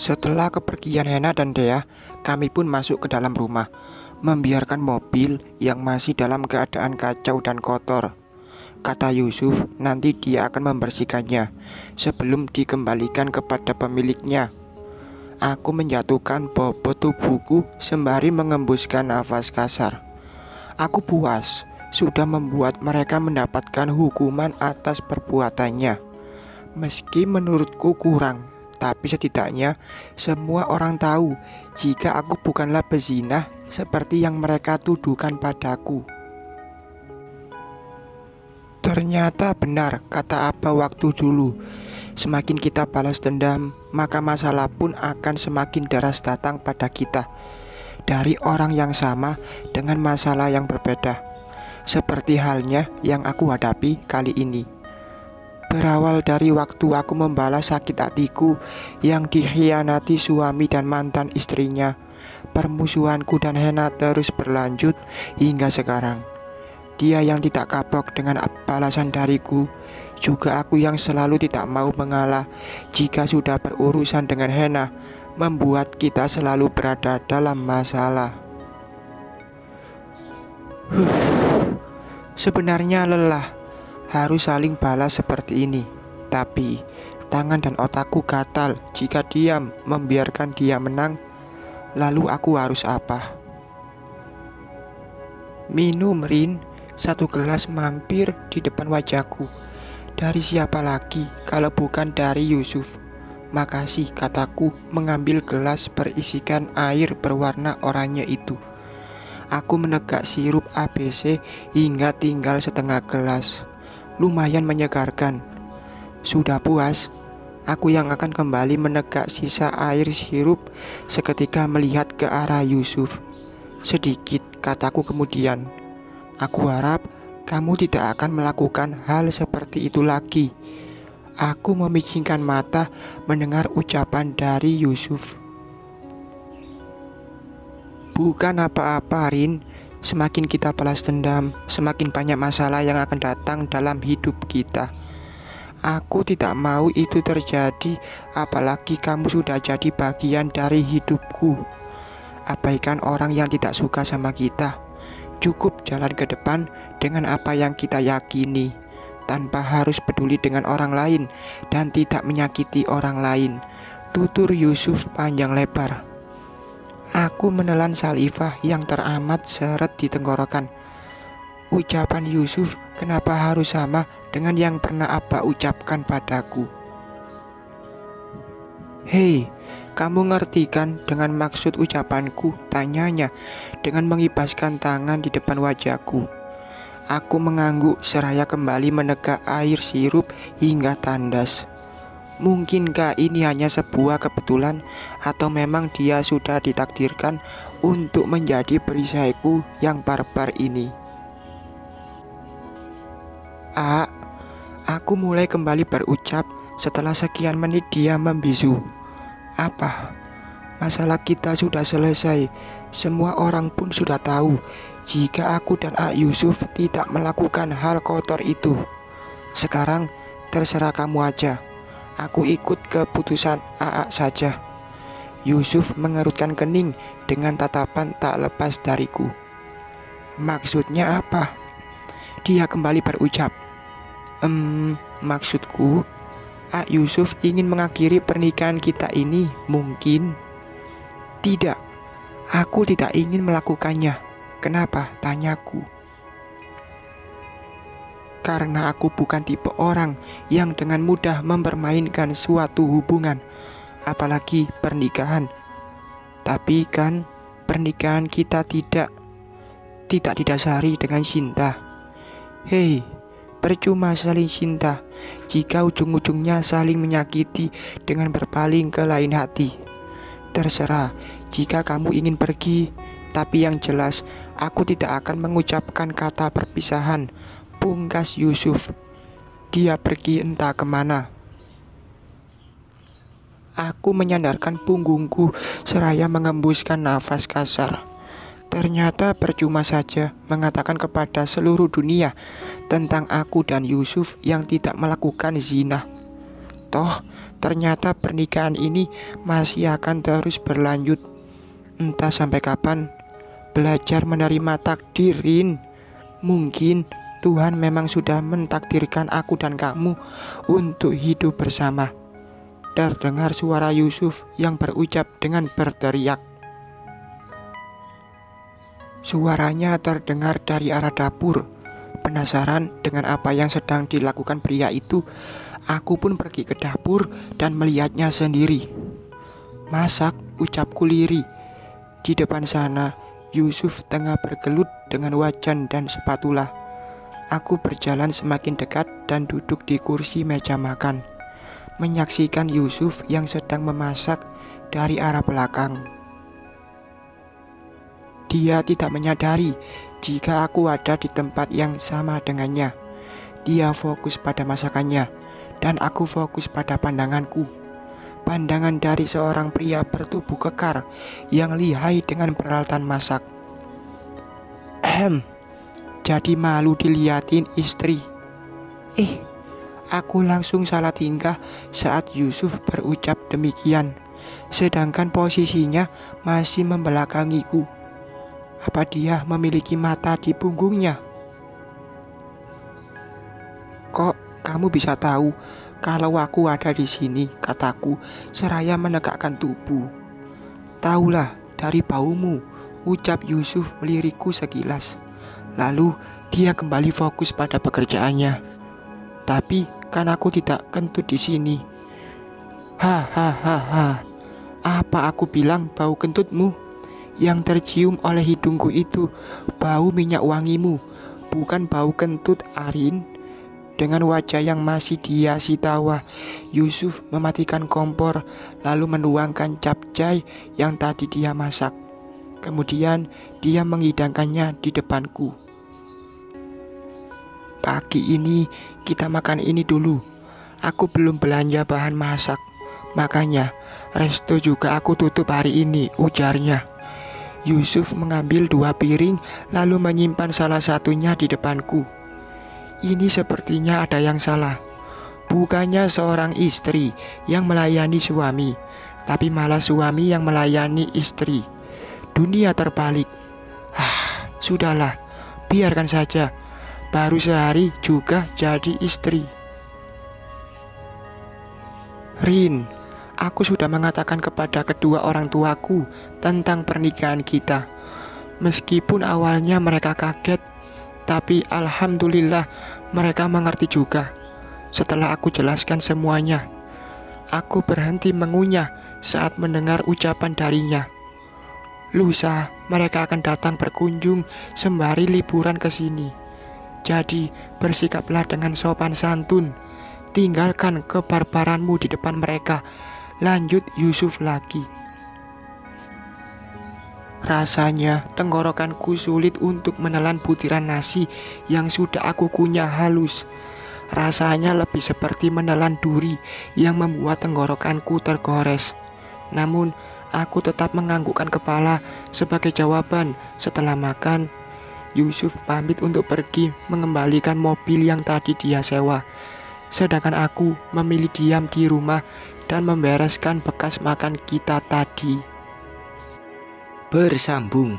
Setelah kepergian Hena dan Dea, kami pun masuk ke dalam rumah, membiarkan mobil yang masih dalam keadaan kacau dan kotor. Kata Yusuf, nanti dia akan membersihkannya sebelum dikembalikan kepada pemiliknya. Aku menjatuhkan bobot tubuhku sembari mengembuskan nafas kasar. Aku puas sudah membuat mereka mendapatkan hukuman atas perbuatannya. Meski menurutku kurang, tapi setidaknya semua orang tahu jika aku bukanlah pezina seperti yang mereka tuduhkan padaku. Ternyata benar kata Abah waktu dulu. Semakin kita balas dendam, maka masalah pun akan semakin deras datang pada kita. Dari orang yang sama dengan masalah yang berbeda. Seperti halnya yang aku hadapi kali ini. Berawal dari waktu aku membalas sakit hatiku yang dikhianati suami dan mantan istrinya. Permusuhanku dan Hena terus berlanjut hingga sekarang. Dia yang tidak kapok dengan balasan dariku. Juga aku yang selalu tidak mau mengalah jika sudah berurusan dengan Hena, membuat kita selalu berada dalam masalah. Sebenarnya lelah harus saling balas seperti ini. Tapi tangan dan otakku gatal jika diam membiarkan dia menang. Lalu aku harus apa? Minum, Rin. Satu gelas mampir di depan wajahku. Dari siapa lagi kalau bukan dari Yusuf? Makasih, kataku mengambil gelas berisikan air berwarna oranye itu. Aku menegak sirup ABC hingga tinggal setengah gelas. Lumayan menyegarkan. Sudah puas, aku yang akan kembali menegak sisa air sirup seketika melihat ke arah Yusuf. Sedikit, kataku kemudian. Aku harap kamu tidak akan melakukan hal seperti itu lagi. Aku memicingkan mata mendengar ucapan dari Yusuf. Bukan apa-apa, Rin. Semakin kita balas dendam, semakin banyak masalah yang akan datang dalam hidup kita. Aku tidak mau itu terjadi, apalagi kamu sudah jadi bagian dari hidupku. Abaikan orang yang tidak suka sama kita. Cukup jalan ke depan dengan apa yang kita yakini, tanpa harus peduli dengan orang lain dan tidak menyakiti orang lain. Tutur Yusuf panjang lebar. Aku menelan salivah yang teramat seret di tenggorokan. Ucapan Yusuf kenapa harus sama dengan yang pernah Abah ucapkan padaku? Hei, kamu ngerti kan dengan maksud ucapanku? Tanyanya dengan mengibaskan tangan di depan wajahku. Aku mengangguk seraya kembali menegak air sirup hingga tandas. Mungkinkah ini hanya sebuah kebetulan atau memang dia sudah ditakdirkan untuk menjadi perisaiku yang barbar ini? Aku mulai kembali berucap setelah sekian menit dia membisu. Apa? Masalah kita sudah selesai. Semua orang pun sudah tahu jika aku dan Yusuf tidak melakukan hal kotor itu. Sekarang terserah kamu aja. Aku ikut keputusan saja. Yusuf mengerutkan kening dengan tatapan tak lepas dariku. Maksudnya apa? Dia kembali berucap. Maksudku, Yusuf ingin mengakhiri pernikahan kita ini, mungkin. Tidak, aku tidak ingin melakukannya. Kenapa? Tanyaku. Karena aku bukan tipe orang yang dengan mudah mempermainkan suatu hubungan, apalagi pernikahan. Tapi kan pernikahan kita tidak didasari dengan cinta. Hei, percuma saling cinta jika ujung-ujungnya saling menyakiti dengan berpaling ke lain hati. Terserah jika kamu ingin pergi, tapi yang jelas aku tidak akan mengucapkan kata perpisahan. Pungkas Yusuf. Dia pergi entah kemana. Aku menyandarkan punggungku seraya mengembuskan nafas kasar. Ternyata percuma saja mengatakan kepada seluruh dunia tentang aku dan Yusuf yang tidak melakukan zina. Toh, ternyata pernikahan ini masih akan terus berlanjut. Entah sampai kapan. Belajar menerima takdir, Rin. Mungkin Tuhan memang sudah mentakdirkan aku dan kamu untuk hidup bersama. Terdengar suara Yusuf yang berucap dengan berteriak. Suaranya terdengar dari arah dapur. Penasaran dengan apa yang sedang dilakukan pria itu, aku pun pergi ke dapur dan melihatnya sendiri. Masak, ucapku lirih. Di depan sana, Yusuf tengah bergelut dengan wajan dan spatula. Aku berjalan semakin dekat dan duduk di kursi meja makan, menyaksikan Yusuf yang sedang memasak dari arah belakang. Dia tidak menyadari jika aku ada di tempat yang sama dengannya. Dia fokus pada masakannya, dan aku fokus pada pandanganku. Pandangan dari seorang pria bertubuh kekar yang lihai dengan peralatan masak. Jadi malu dilihatin istri. Aku langsung salah tingkah saat Yusuf berucap demikian, sedangkan posisinya masih membelakangiku. Apa dia memiliki mata di punggungnya? Kok kamu bisa tahu kalau aku ada di sini? Kataku seraya menegakkan tubuh. Taulah dari baumu, ucap Yusuf melirikku sekilas. Lalu dia kembali fokus pada pekerjaannya. Tapi kan aku tidak kentut di sini. Hahaha. Apa aku bilang bau kentutmu? Yang tercium oleh hidungku itu bau minyak wangimu, bukan bau kentut, Arin. Dengan wajah yang masih dihiasi tawa, Yusuf mematikan kompor lalu menuangkan capcay yang tadi dia masak. Kemudian dia menghidangkannya di depanku. Pagi ini kita makan ini dulu. Aku belum belanja bahan masak, makanya resto juga aku tutup hari ini, ujarnya. Yusuf mengambil 2 piring lalu menyimpan salah satunya di depanku. Ini sepertinya ada yang salah. Bukannya seorang istri yang melayani suami, tapi malah suami yang melayani istri. Dunia terbalik. Sudahlah, biarkan saja. Baru sehari juga jadi istri. Rin, aku sudah mengatakan kepada kedua orang tuaku tentang pernikahan kita. Meskipun awalnya mereka kaget, tapi alhamdulillah mereka mengerti juga. Setelah aku jelaskan semuanya, aku berhenti mengunyah saat mendengar ucapan darinya. Lusa mereka akan datang berkunjung sembari liburan ke sini. Jadi bersikaplah dengan sopan santun. Tinggalkan kebarbaranmu di depan mereka. Lanjut Yusuf lagi. Rasanya tenggorokanku sulit untuk menelan butiran nasi yang sudah aku kunyah halus. Rasanya lebih seperti menelan duri yang membuat tenggorokanku tergores. Namun aku tetap menganggukkan kepala sebagai jawaban. Setelah makan, Yusuf pamit untuk pergi mengembalikan mobil yang tadi dia sewa. Sedangkan aku memilih diam di rumah dan membereskan bekas makan kita tadi. Bersambung.